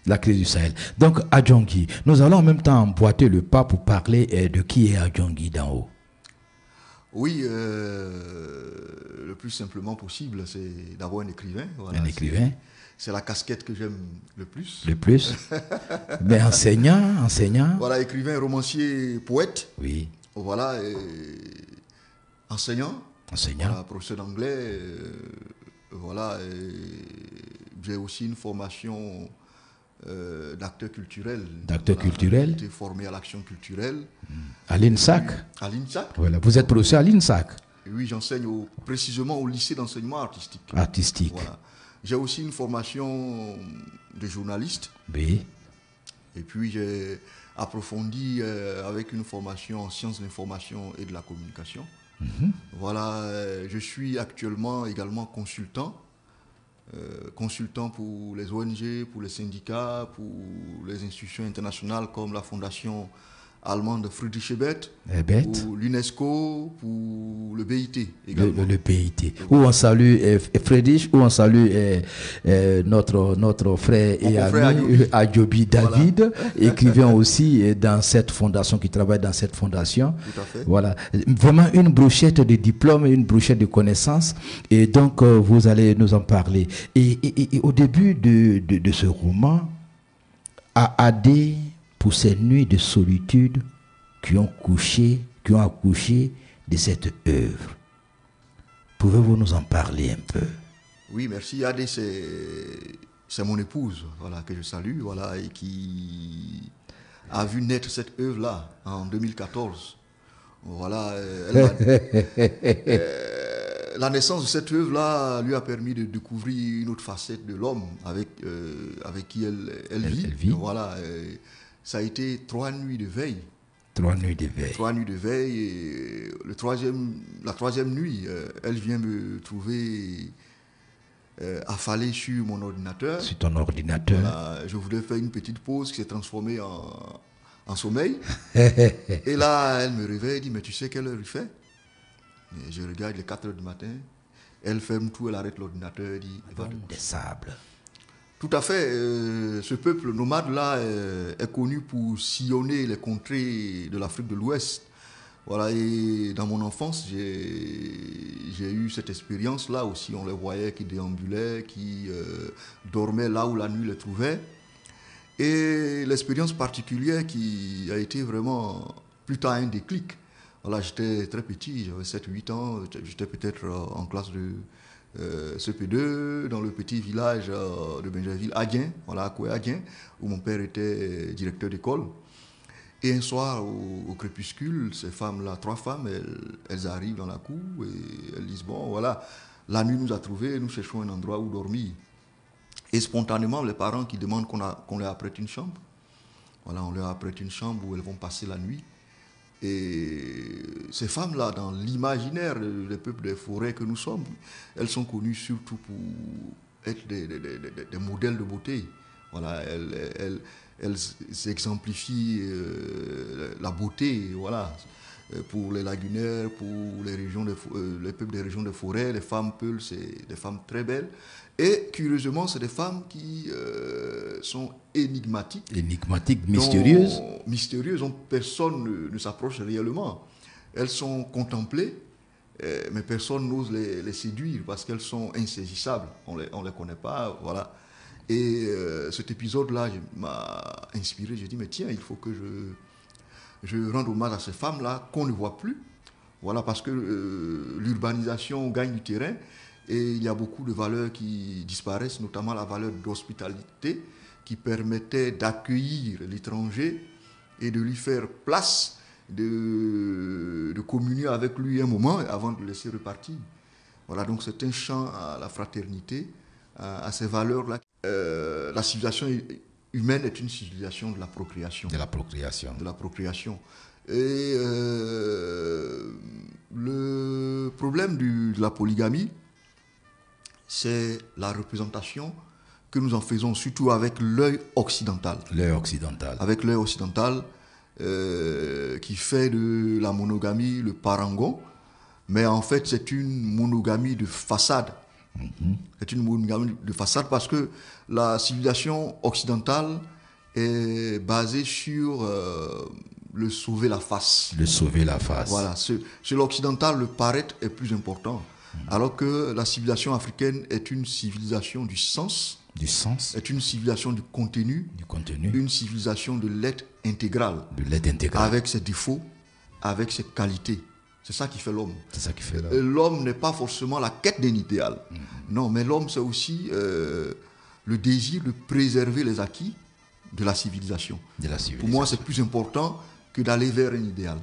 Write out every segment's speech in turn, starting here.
La crise du Sahel. Donc, Adjongui, nous allons en même temps emboîter le pas pour parler de qui est Adjongui d'en haut. Oui, le plus simplement possible, c'est d'avoir un écrivain. Voilà, un écrivain. C'est la casquette que j'aime le plus. Le plus. Mais enseignant. Voilà, écrivain, romancier, poète. Oui. Voilà, enseignant. Voilà, professeur d'anglais. Voilà, j'ai aussi une formation d'acteur culturel. D'acteur culturel. J'ai été formé à l'action culturelle. À l'INSAC. À l'INSAC. Voilà, vous êtes professeur à l'INSAC. Oui, j'enseigne précisément au lycée d'enseignement artistique. Artistique. Voilà. J'ai aussi une formation de journaliste. Oui. Et puis j'ai approfondi avec une formation en sciences de l'information et de la communication. Voilà, je suis actuellement également consultant. Consultant pour les ONG, pour les syndicats, pour les institutions internationales comme la Fondation allemande Friedrich Ebert, pour l'UNESCO, pour le BIT également. Le BIT. Où on salue Friedrich, où on salue notre frère et ami Adjobi David, voilà. Écrivain aussi dans cette fondation, qui travaille dans cette fondation. Tout à fait. Voilà. Vraiment une brochette de diplômes, une brochette de connaissances. Et donc, vous allez nous en parler. Et au début de ce roman, Adé, pour ces nuits de solitude qui ont accouché de cette œuvre. Pouvez-vous nous en parler un peu? Oui, merci. Adé, c'est mon épouse, voilà, que je salue, voilà, et qui a vu naître cette œuvre-là en 2014. Voilà, la naissance de cette œuvre-là lui a permis de découvrir une autre facette de l'homme avec qui elle vit. Voilà, ça a été 3 nuits de veille. 3 nuits de veille. 3 nuits de veille. Et la troisième nuit, elle vient me trouver affalé sur mon ordinateur. Sur ton ordinateur. Voilà, je voulais faire une petite pause qui s'est transformée en sommeil. Et là, elle me réveille et dit, mais tu sais quelle heure il fait? Et je regarde, il est 4 heures du matin. Elle ferme tout, elle arrête l'ordinateur et dit, des sables. Tout à fait. Ce peuple nomade-là est connu pour sillonner les contrées de l'Afrique de l'Ouest. Voilà, et dans mon enfance, j'ai eu cette expérience-là aussi. On les voyait qui déambulaient, qui dormaient là où la nuit les trouvait. Et l'expérience particulière qui a été vraiment plus tard un déclic. Voilà, j'étais très petit, j'avais 7-8 ans, j'étais peut-être en classe de CP2 dans le petit village de Benjerville, Adien, voilà, à Koué Adien, où mon père était directeur d'école. Et un soir, au crépuscule, ces femmes-là, 3 femmes, elles arrivent dans la cour et elles disent, bon, voilà, la nuit nous a trouvés, nous cherchons un endroit où dormir. Et spontanément, les parents qui demandent qu'on leur apprête une chambre. Voilà, on leur apprête une chambre où elles vont passer la nuit. Et ces femmes-là, dans l'imaginaire des peuples des forêts que nous sommes, elles sont connues surtout pour être des modèles de beauté. Voilà, elles exemplifient la beauté, voilà, pour les lagunaires, pour les peuples des régions des forêts. Les femmes peules, c'est des femmes très belles. Et curieusement, c'est des femmes qui sont énigmatiques. Énigmatiques, mystérieuses. Mystérieuses, dont personne ne s'approche réellement. Elles sont contemplées, mais personne n'ose les séduire parce qu'elles sont insaisissables. On les connaît pas, voilà. Et cet épisode-là m'a inspiré. J'ai dit, mais tiens, il faut que je rende hommage à ces femmes-là qu'on ne voit plus. Voilà, parce que l'urbanisation gagne du terrain. Et il y a beaucoup de valeurs qui disparaissent, notamment la valeur d'hospitalité qui permettait d'accueillir l'étranger et de lui faire place, de communier avec lui un moment avant de le laisser repartir. Voilà, donc c'est un chant à la fraternité, à ces valeurs-là. La civilisation humaine est une civilisation de la procréation. De la procréation. De la procréation. Et le problème de la polygamie, c'est la représentation que nous en faisons, surtout avec l'œil occidental. L'œil occidental. Avec l'œil occidental, qui fait de la monogamie le parangon, mais en fait c'est une monogamie de façade. C'est une monogamie de façade parce que la civilisation occidentale est basée sur le sauver la face. Le sauver la face. Voilà. Chez l'occidental, le paraître est plus important. Alors que la civilisation africaine est une civilisation du sens. Du sens. Est une civilisation du contenu. Du contenu. Une civilisation de l'être intégral. De l'être intégral. Avec ses défauts, avec ses qualités. C'est ça qui fait l'homme. C'est ça qui fait l'homme. L'homme n'est pas forcément la quête d'un idéal. Non, mais l'homme, c'est aussi le désir de préserver les acquis de la civilisation. De la civilisation. Pour moi, c'est plus important que d'aller vers un idéal.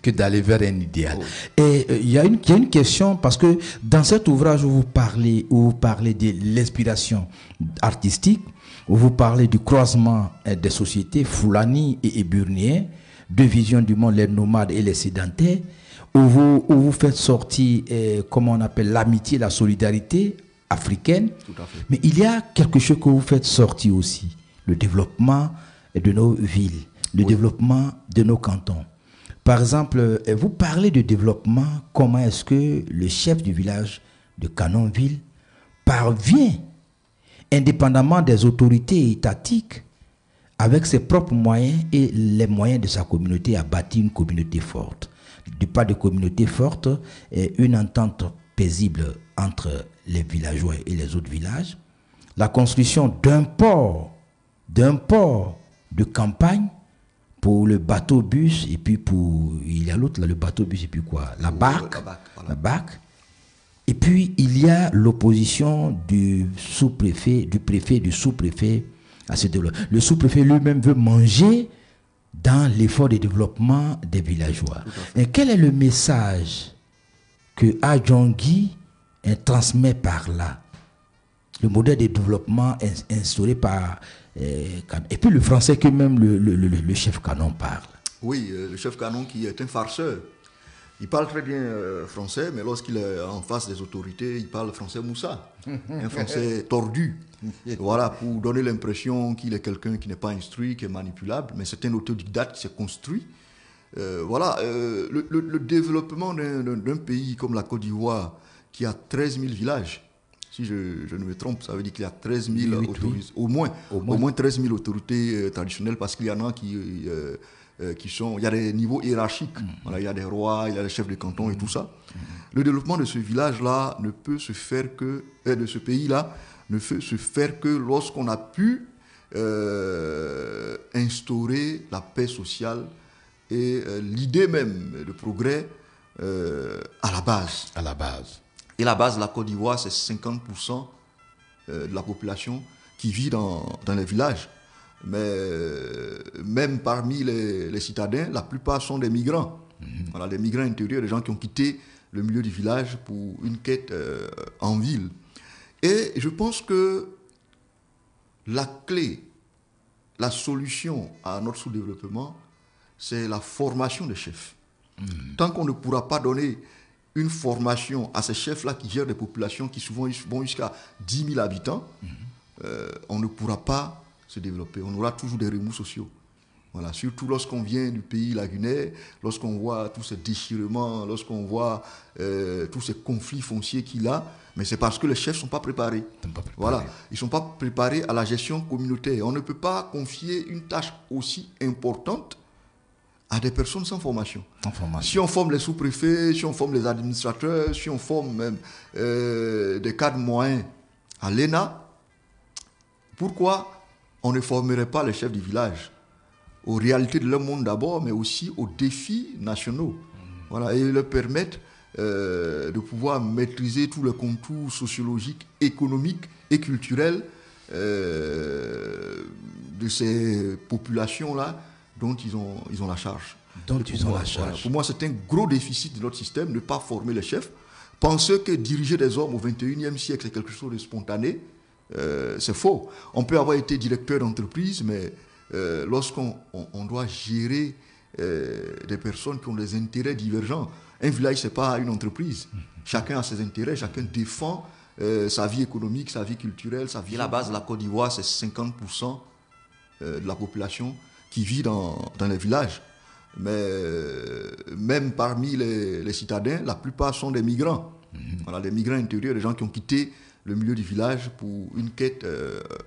Que d'aller vers un idéal. Oh. Et il y a une question, parce que dans cet ouvrage où vous parlez de l'inspiration artistique, où vous parlez du croisement des sociétés, Fulani et Eburnien, deux visions du monde, les nomades et les sédentaires, où vous faites sortir, comment on appelle, l'amitié, la solidarité africaine. Tout à fait. Mais il y a quelque chose que vous faites sortir aussi, le développement de nos villes, le développement de nos cantons. Par exemple, vous parlez de développement, comment est-ce que le chef du village de Canonville parvient, indépendamment des autorités étatiques, avec ses propres moyens et les moyens de sa communauté, à bâtir une communauté forte. Du pas de communauté forte, une entente paisible entre les villageois et les autres villages, la construction d'un port de campagne pour le bateau-bus, et puis il y a l'autre, là, le bateau-bus, et puis quoi? La barque. Voilà. La barque. Et puis, il y a l'opposition du sous-préfet, du préfet, du sous-préfet à ce développement. Le sous-préfet lui-même veut manger dans l'effort de développement des villageois. Et quel est le message que Adjongui transmet par là? Le modèle de développement instauré par... et puis le français que même le chef Canon parle. Oui, le chef Canon qui est un farceur. Il parle très bien français, mais lorsqu'il est en face des autorités, il parle français moussa, un français tordu. Voilà, pour donner l'impression qu'il est quelqu'un qui n'est pas instruit, qui est manipulable, mais c'est un autodidacte qui s'est construit. Voilà, le développement d'un pays comme la Côte d'Ivoire, qui a 13 000 villages, si je ne me trompe, ça veut dire qu'il y a 13 000 autorités, au moins 13 000 autorités traditionnelles, parce qu'il y en a qui sont... Il y a des niveaux hiérarchiques. Voilà, il y a des rois, il y a des chefs de canton et tout ça. Le développement de ce village-là ne peut se faire que... de ce pays-là ne peut se faire que lorsqu'on a pu instaurer la paix sociale et l'idée même de progrès à la base. À la base. Et la base de la Côte d'Ivoire, c'est 50% de la population qui vit dans les villages. Mais même parmi les citadins, la plupart sont des migrants. Voilà, des migrants intérieurs, des gens qui ont quitté le milieu du village pour une quête en ville. Et je pense que la clé, la solution à notre sous-développement, c'est la formation des chefs. Tant qu'on ne pourra pas donner une formation à ces chefs-là qui gèrent des populations qui souvent vont jusqu'à 10 000 habitants, on ne pourra pas se développer. On aura toujours des remous sociaux. Voilà, surtout lorsqu'on vient du pays lagunaire, lorsqu'on voit tous ces déchirements, lorsqu'on voit tous ces conflits fonciers qu'il a, mais c'est parce que les chefs ne sont pas préparés. Voilà, ils ne sont pas préparés à la gestion communautaire. On ne peut pas confier une tâche aussi importante à des personnes sans formation. Si on forme les sous-préfets, si on forme les administrateurs, si on forme même des cadres moyens à l'ENA, pourquoi on ne formerait pas les chefs du village aux réalités de leur monde d'abord, mais aussi aux défis nationaux. Voilà, et leur permettre de pouvoir maîtriser tous les contours sociologiques, économiques et culturels de ces populations-là dont ils ont la charge. Voilà. Pour moi, c'est un gros déficit de notre système, ne pas former les chefs. Penser que diriger des hommes au XXIe siècle, c'est quelque chose de spontané, c'est faux. On peut avoir été directeur d'entreprise, mais lorsqu'on doit gérer des personnes qui ont des intérêts divergents, un village, ce n'est pas une entreprise. Chacun a ses intérêts, chacun défend sa vie économique, sa vie culturelle, sa vie. À la base, la Côte d'Ivoire, c'est 50% de la population qui vit dans les villages. Mais même parmi les citadins, la plupart sont des migrants. Voilà, des migrants intérieurs, des gens qui ont quitté le milieu du village pour une quête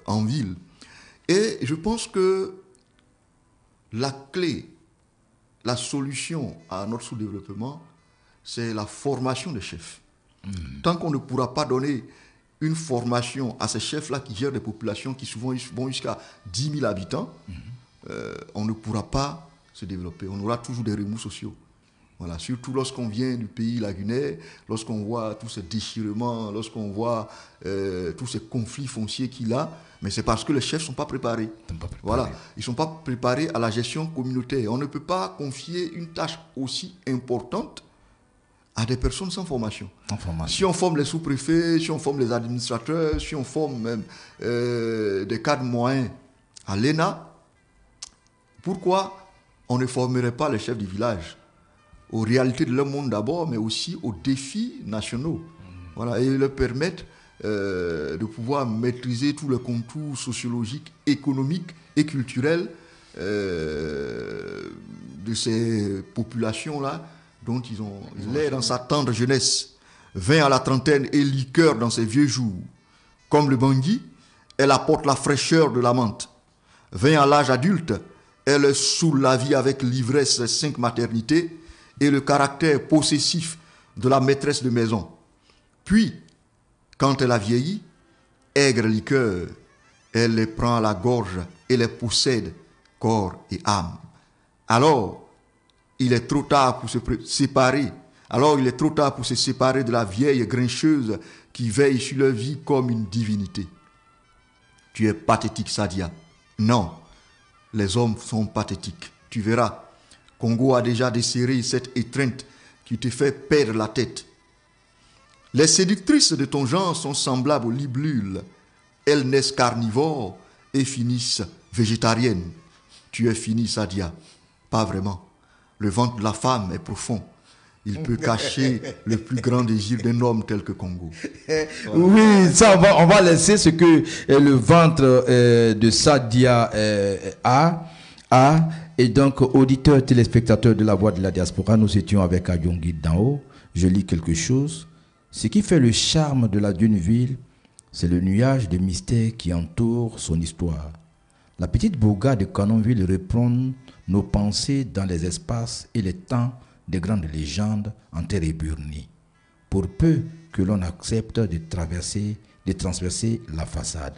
en ville. Et je pense que la clé, la solution à notre sous-développement, c'est la formation des chefs. Tant qu'on ne pourra pas donner une formation à ces chefs-là qui gèrent des populations qui souvent vont jusqu'à 10 000 habitants, on ne pourra pas se développer. On aura toujours des remous sociaux. Voilà, surtout lorsqu'on vient du pays lagunaire, lorsqu'on voit tous ces déchirements, lorsqu'on voit tous ces conflits fonciers qu'il a, mais c'est parce que les chefs ne sont pas préparés. Voilà, ils ne sont pas préparés à la gestion communautaire. On ne peut pas confier une tâche aussi importante à des personnes sans formation. Si on forme les sous-préfets, si on forme les administrateurs, si on forme même des cadres moyens à l'ENA, pourquoi on ne formerait pas les chefs du village aux réalités de leur monde d'abord, mais aussi aux défis nationaux. Voilà, et leur permettre de pouvoir maîtriser tous les contours sociologiques, économiques et culturels de ces populations-là dont ils ont l'air dans sa tendre jeunesse. 20 à la trentaine et liqueur dans ses vieux jours. Comme le bangui, elle apporte la fraîcheur de la menthe. 20 à l'âge adulte, elle saoule la vie avec l'ivresse des 5 maternités et le caractère possessif de la maîtresse de maison. Puis, quand elle a vieilli, aigre liqueur, elle les prend à la gorge et les possède, corps et âme. Alors, il est trop tard pour se séparer. Alors, il est trop tard pour se séparer de la vieille grincheuse qui veille sur leur vie comme une divinité. Tu es pathétique, Sadia. Non, les hommes sont pathétiques. Tu verras. Congo a déjà desserré cette étreinte qui te fait perdre la tête. Les séductrices de ton genre sont semblables aux libellules. Elles naissent carnivores et finissent végétariennes. Tu es fini, Sadia. Pas vraiment. Le ventre de la femme est profond. Il peut cacher le plus grand désir d'un homme tel que Congo. Voilà. Oui, ça on va laisser ce que le ventre de Sadia a. Et donc, auditeurs, téléspectateurs de la Voix de la Diaspora, nous étions avec Adjongi Dao. Je lis quelque chose. Ce qui fait le charme de la d'une ville, c'est le nuage de mystère qui entoure son histoire. La petite bourgade de Canonville reprend nos pensées dans les espaces et les temps des grandes légendes en terre éburnie. Pour peu que l'on accepte de transverser la façade.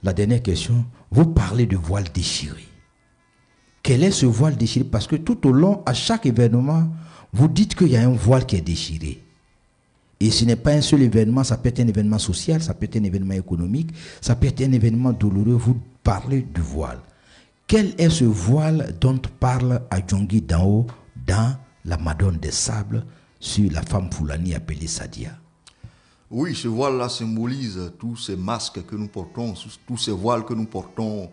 La dernière question, vous parlez de voile déchiré. Quel est ce voile déchiré? Parce que tout au long, à chaque événement, vous dites qu'il y a un voile qui est déchiré. Et ce n'est pas un seul événement, ça peut être un événement social, ça peut être un événement économique, ça peut être un événement douloureux. Vous parlez du voile. Quel est ce voile dont parle Adjongi Dao dans La Madone des Sables sur la femme Fulani appelée Sadia? Oui, ce voile-là symbolise tous ces masques que nous portons, tous ces voiles que nous portons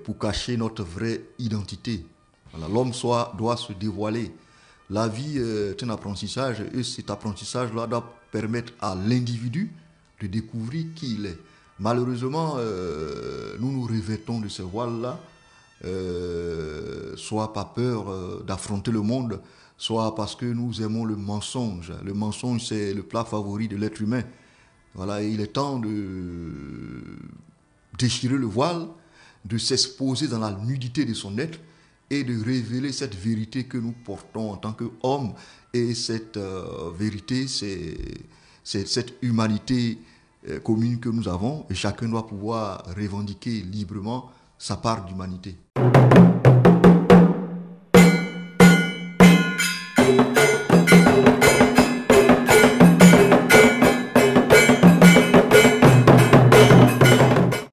pour cacher notre vraie identité. Voilà, l'homme doit se dévoiler. La vie est un apprentissage et cet apprentissage-là doit permettre à l'individu de découvrir qui il est. Malheureusement, nous nous revêtons de ce voile-là, soit par peur d'affronter le monde, soit parce que nous aimons le mensonge. Le mensonge, c'est le plat favori de l'être humain. Voilà, et il est temps de déchirer le voile, de s'exposer dans la nudité de son être et de révéler cette vérité que nous portons en tant qu'hommes. Et cette vérité, c'est cette humanité commune que nous avons et chacun doit pouvoir revendiquer librement sa part d'humanité.